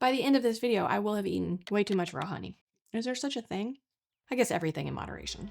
By the end of this video, I will have eaten way too much raw honey. Is there such a thing? I guess everything in moderation.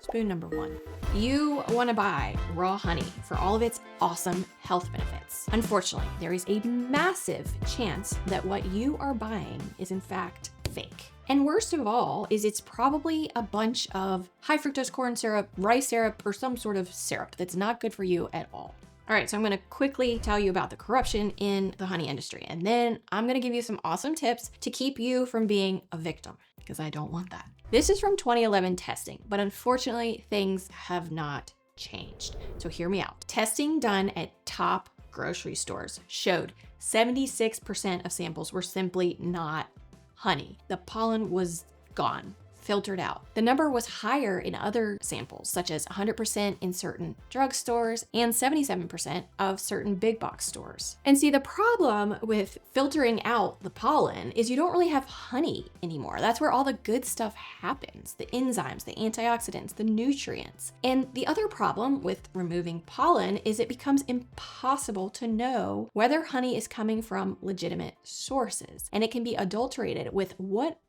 Spoon number 1. You want to buy raw honey for all of its awesome health benefits. Unfortunately, there is a massive chance that what you are buying is in fact fake. And worst of all is it's probably a bunch of high fructose corn syrup, rice syrup, or some sort of syrup that's not good for you at all. All right, so I'm gonna quickly tell you about the corruption in the honey industry, and then I'm gonna give you some awesome tips to keep you from being a victim, because I don't want that. This is from 2011 testing, but unfortunately things have not changed. So hear me out. Testing done at top grocery stores showed 76% of samples were simply not honey. The pollen was gone, filtered out. The number was higher in other samples, such as 100% in certain drugstores and 77% of certain big box stores. And see, the problem with filtering out the pollen is you don't really have honey anymore. That's where all the good stuff happens, the enzymes, the antioxidants, the nutrients. And the other problem with removing pollen is it becomes impossible to know whether honey is coming from legitimate sources, and it can be adulterated with whatever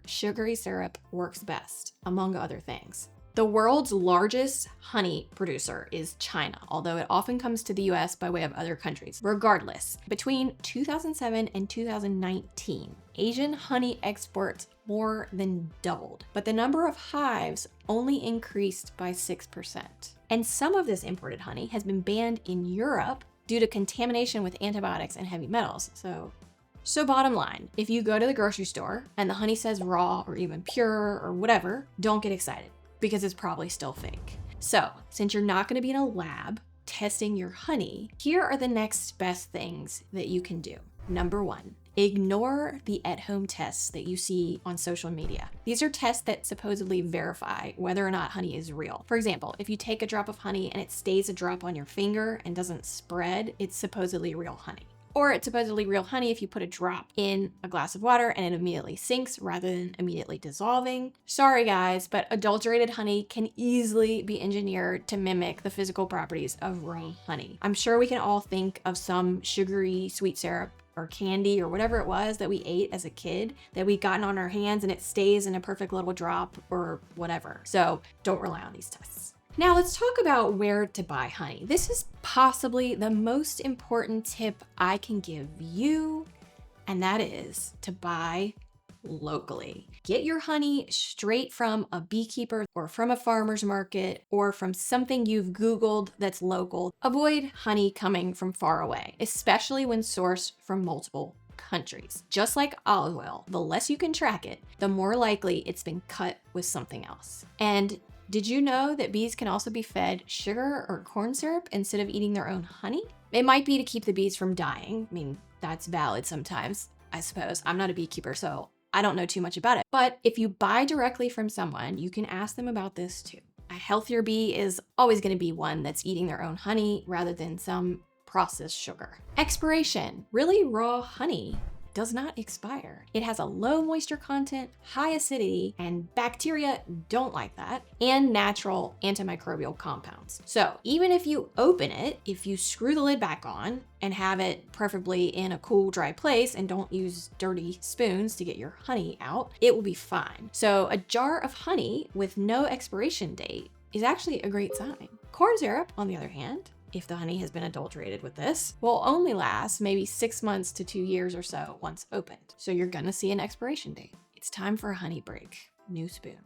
sugary syrup works best, among other things. The world's largest honey producer is China, although it often comes to the US by way of other countries. Regardless, between 2007 and 2019, Asian honey exports more than doubled, but the number of hives only increased by 6%. And some of this imported honey has been banned in Europe due to contamination with antibiotics and heavy metals. So bottom line, if you go to the grocery store and the honey says raw or even pure or whatever, don't get excited because it's probably still fake. So since you're not going to be in a lab testing your honey, here are the next best things that you can do. Number 1, ignore the at-home tests that you see on social media. These are tests that supposedly verify whether or not honey is real. For example, if you take a drop of honey and it stays a drop on your finger and doesn't spread, it's supposedly real honey. Or it's supposedly real honey if you put a drop in a glass of water and it immediately sinks rather than immediately dissolving. Sorry guys, but adulterated honey can easily be engineered to mimic the physical properties of raw honey. I'm sure we can all think of some sugary sweet syrup or candy or whatever it was that we ate as a kid that we gotten on our hands and it stays in a perfect little drop or whatever. So don't rely on these tests. Now let's talk about where to buy honey. This is possibly the most important tip I can give you, and that is to buy locally. Get your honey straight from a beekeeper or from a farmer's market or from something you've Googled that's local. Avoid honey coming from far away, especially when sourced from multiple countries. Just like olive oil, the less you can track it, the more likely it's been cut with something else. And did you know that bees can also be fed sugar or corn syrup instead of eating their own honey? It might be to keep the bees from dying. I mean, that's valid sometimes, I suppose. I'm not a beekeeper, so I don't know too much about it. But if you buy directly from someone, you can ask them about this too. A healthier bee is always going to be one that's eating their own honey rather than some processed sugar. Expiration. Really, raw honey does not expire. It has a low moisture content, high acidity, and bacteria don't like that, and natural antimicrobial compounds. So even if you open it, if you screw the lid back on and have it preferably in a cool, dry place and don't use dirty spoons to get your honey out, it will be fine. So a jar of honey with no expiration date is actually a great sign. Corn syrup, on the other hand, if the honey has been adulterated with this, will only last maybe 6 months to 2 years or so once opened. So you're gonna see an expiration date. It's time for a honey break. New spoon.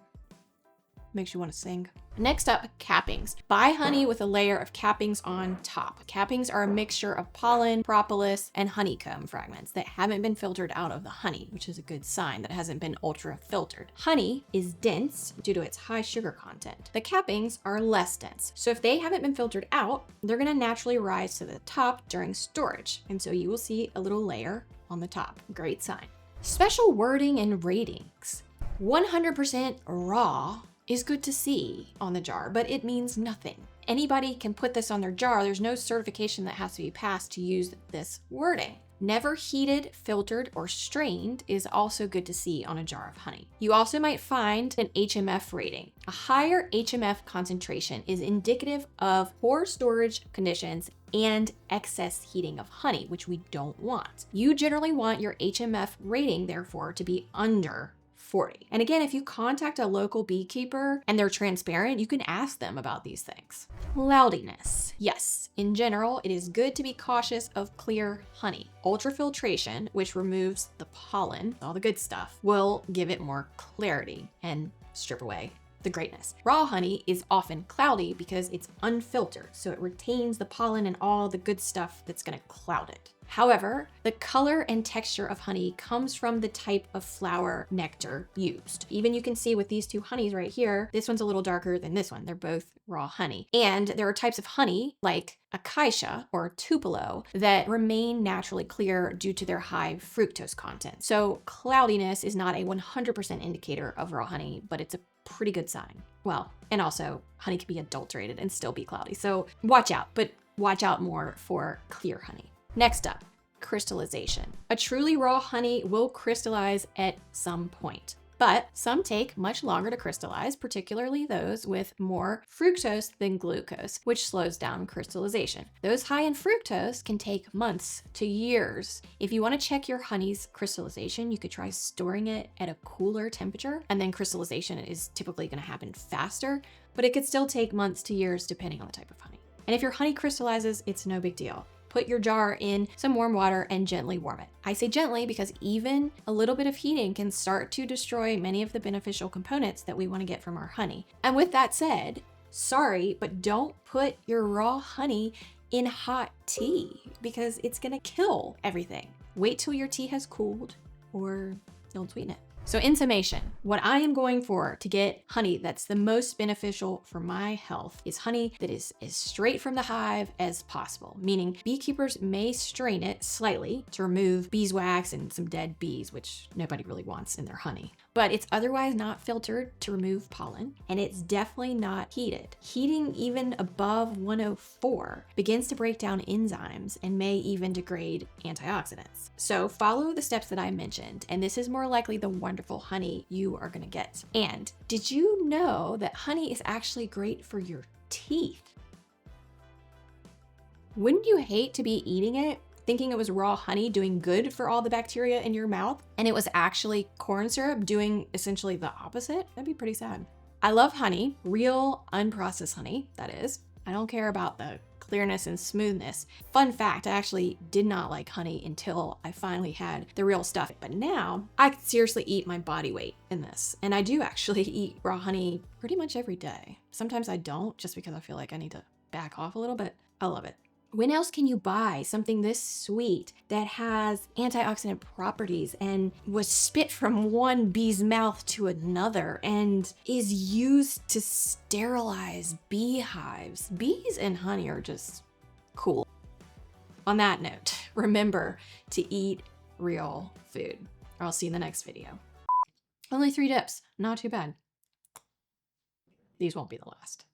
Makes you want to sing. Next up, cappings. Buy honey with a layer of cappings on top. Cappings are a mixture of pollen, propolis, and honeycomb fragments that haven't been filtered out of the honey, which is a good sign that it hasn't been ultra filtered. Honey is dense due to its high sugar content. The cappings are less dense. So if they haven't been filtered out, they're gonna naturally rise to the top during storage. And so you will see a little layer on the top. Great sign. Special wording and ratings. 100% raw is good to see on the jar, but it means nothing. Anybody can put this on their jar. There's no certification that has to be passed to use this wording. Never heated, filtered, or strained is also good to see on a jar of honey. You also might find an HMF rating. A higher HMF concentration is indicative of poor storage conditions and excess heating of honey, which we don't want. You generally want your HMF rating, therefore, to be under 40. And again, if you contact a local beekeeper and they're transparent, you can ask them about these things. Cloudiness. Yes, in general, it is good to be cautious of clear honey. Ultrafiltration, which removes the pollen, all the good stuff, will give it more clarity and strip away the greatness. Raw honey is often cloudy because it's unfiltered, so it retains the pollen and all the good stuff that's gonna cloud it. However, the color and texture of honey comes from the type of flower nectar used. Even you can see with these two honeys right here, this one's a little darker than this one. They're both raw honey. And there are types of honey like acacia or tupelo that remain naturally clear due to their high fructose content. So cloudiness is not a 100% indicator of raw honey, but it's a pretty good sign. Well, and also honey can be adulterated and still be cloudy. So watch out, but watch out more for clear honey. Next up, crystallization. A truly raw honey will crystallize at some point, but some take much longer to crystallize, particularly those with more fructose than glucose, which slows down crystallization. Those high in fructose can take months to years. If you want to check your honey's crystallization, you could try storing it at a cooler temperature, and then crystallization is typically going to happen faster, but it could still take months to years depending on the type of honey. And if your honey crystallizes, it's no big deal. Put your jar in some warm water and gently warm it. I say gently because even a little bit of heating can start to destroy many of the beneficial components that we want to get from our honey. And with that said, sorry, but don't put your raw honey in hot tea because it's gonna kill everything. Wait till your tea has cooled or don't sweeten it. So in summation, what I am going for to get honey that's the most beneficial for my health is honey that is as straight from the hive as possible, meaning beekeepers may strain it slightly to remove beeswax and some dead bees, which nobody really wants in their honey. But it's otherwise not filtered to remove pollen, and it's definitely not heated. Heating even above 104 begins to break down enzymes and may even degrade antioxidants. So follow the steps that I mentioned, and this is more likely the wonderful honey you are gonna get. And did you know that honey is actually great for your teeth? Wouldn't you hate to be eating it, thinking it was raw honey doing good for all the bacteria in your mouth, and it was actually corn syrup doing essentially the opposite? That'd be pretty sad. I love honey, real unprocessed honey, that is. I don't care about the clearness and smoothness. Fun fact, I actually did not like honey until I finally had the real stuff. But now I could seriously eat my body weight in this. And I do actually eat raw honey pretty much every day. Sometimes I don't, just because I feel like I need to back off a little bit. I love it. When else can you buy something this sweet that has antioxidant properties and was spit from one bee's mouth to another and is used to sterilize beehives? Bees and honey are just cool. On that note, remember to eat real food, or I'll see you in the next video. Only 3 dips, not too bad. These won't be the last.